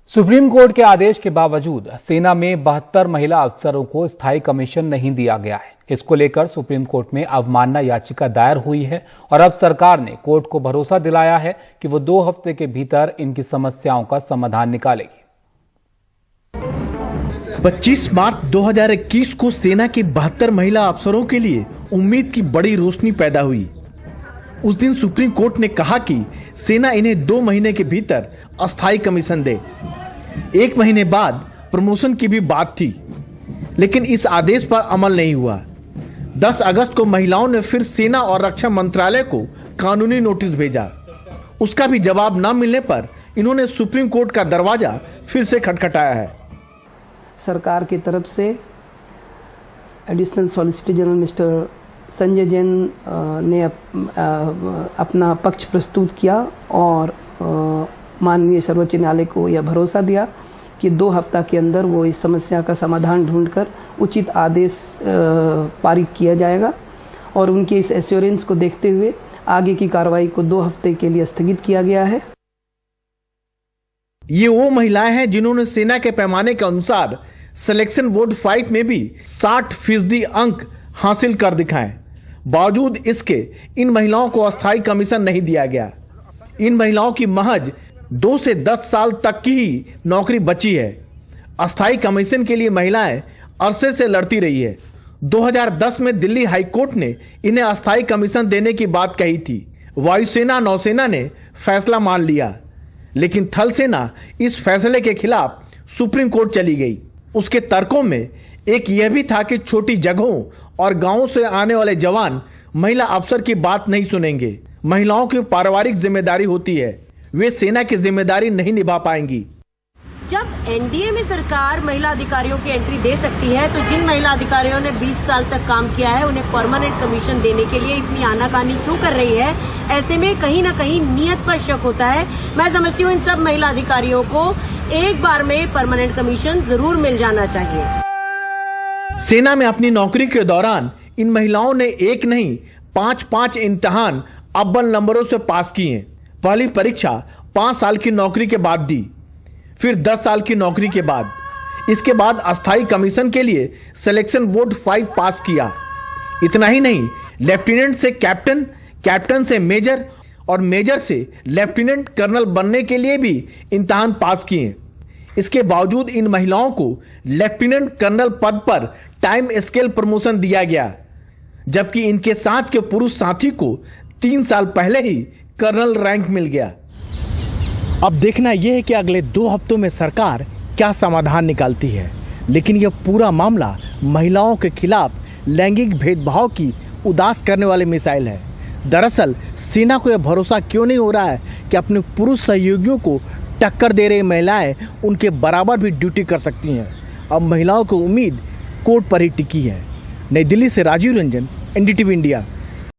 Supreme court के आदेश के बावजूद सेना में 72 महिला अफसरों को स्थायी कमीशन नहीं दिया गया है। इसको लेकर सुप्रीम कोर्ट में अवमानना याचिका दायर हुई है और अब सरकार ने कोर्ट को भरोसा दिलाया है कि वो 2 हफ्ते के भीतर इनकी समस्याओं का समाधान निकालेगी। 25 मार्च 2021 को सेना के 72 महिला अफसरों के लिए उम्मीद की बड़ी रोशनी पैदा हुई। उस दिन सुप्रीम कोर्ट ने कहा कि सेना इन्हें 2 महीने के भीतर अस्थायी कमीशन दे। 1 महीने बाद प्रमोशन की भी बात थी, लेकिन इस आदेश पर अमल नहीं हुआ। 10 अगस्त को महिलाओं ने फिर सेना और रक्षा मंत्रालय को कानूनी नोटिस भेजा। उसका भी जवाब न मिलने पर इन्होंने सुप्रीम कोर्ट का दरवाजा फिर से खटखटाया है। सरकार की तरफ से additional solicitor general mister Sanjay Jain ने अपना पक्ष प्रस्तुत किया और माननीय सर्वोच्च न्यायालय को यह भरोसा दिया कि 2 हफ्ता के अंदर वो इस समस्या का समाधान ढूंढकर उचित आदेश पारित किया जाएगा और उनके इस एश्योरेंस को देखते हुए आगे की कार्रवाई को 2 हफ्ते के लिए स्थगित किया गया है। ये वो महिलाएं हैं जिन्होंने सेना के पैमाने के अनुसार सिलेक्शन बोर्ड फाइट में भी 60% अंक हासिल कर दिखाएं। बावजूद इसके इन महिलाओं को अस्थायी कमीशन नहीं दिया गया। इन महिलाओं की महज 2 से 10 साल तक की ही नौकरी बची है। अस्थायी कमीशन के लिए महिलाएं अरसे से लड़ती रही है। 2010 में दिल्ली हाईकोर्ट ने इन्हें अस्थायी कमीशन देने की बात कही थी। वायुसेना नौसेना ने फैसला मान लिया, लेकिन थल सेना इस फैसले के खिलाफ सुप्रीम कोर्ट चली गई। उसके तर्कों में एक यह भी था कि छोटी जगहों और गांवों से आने वाले जवान महिला अफसर की बात नहीं सुनेंगे। महिलाओं की पारिवारिक जिम्मेदारी होती है, वे सेना की जिम्मेदारी नहीं निभा पाएंगी। जब एनडीए में सरकार महिला अधिकारियों की एंट्री दे सकती है, तो जिन महिला अधिकारियों ने 20 साल तक काम किया है उन्हें परमानेंट कमीशन देने के लिए इतनी आनाकानी क्यों कर रही है? ऐसे में कहीं न कहीं नियत पर शक होता है। मैं समझती हूँ इन सब महिला अधिकारियों को एक बार में परमानेंट कमीशन जरूर मिल जाना चाहिए। सेना में अपनी नौकरी के दौरान इन महिलाओं ने 1 नहीं 5 इम्तिहान अव्वल नंबरों से पास किए। पहली परीक्षा 5 साल की नौकरी के बाद दी, फिर 10 साल की नौकरी के बाद। इसके बाद अस्थायी कमीशन के लिए सिलेक्शन बोर्ड 5 पास किया। इतना ही नहीं, लेफ्टिनेंट से कैप्टन, कैप्टन से मेजर और मेजर से लेफ्टिनेंट कर्नल बनने के लिए भी इम्तिहान पास किए। इसके बावजूद इन महिलाओं को लेफ्टिनेंट कर्नल पद पर टाइम स्केल प्रमोशन दिया गया, जबकि इनके साथ के पुरुष साथी को 3 साल पहले ही कर्नल रैंक मिल गया। अब देखना यह है कि अगले 2 हफ्तों में सरकार क्या समाधान निकालती है, लेकिन यह पूरा मामला महिलाओं के खिलाफ लैंगिक भेदभाव की उदास करने वाली मिसाइल है। दरअसल सेना को यह भरोसा क्यों नहीं हो रहा है कि अपने पुरुष सहयोगियों को टक्कर दे रही महिलाएं उनके बराबर भी ड्यूटी कर सकती हैं। अब महिलाओं की उम्मीद कोर्ट पर ही टिकी है। नई दिल्ली से राजीव रंजन, एनडीटीवी इंडिया।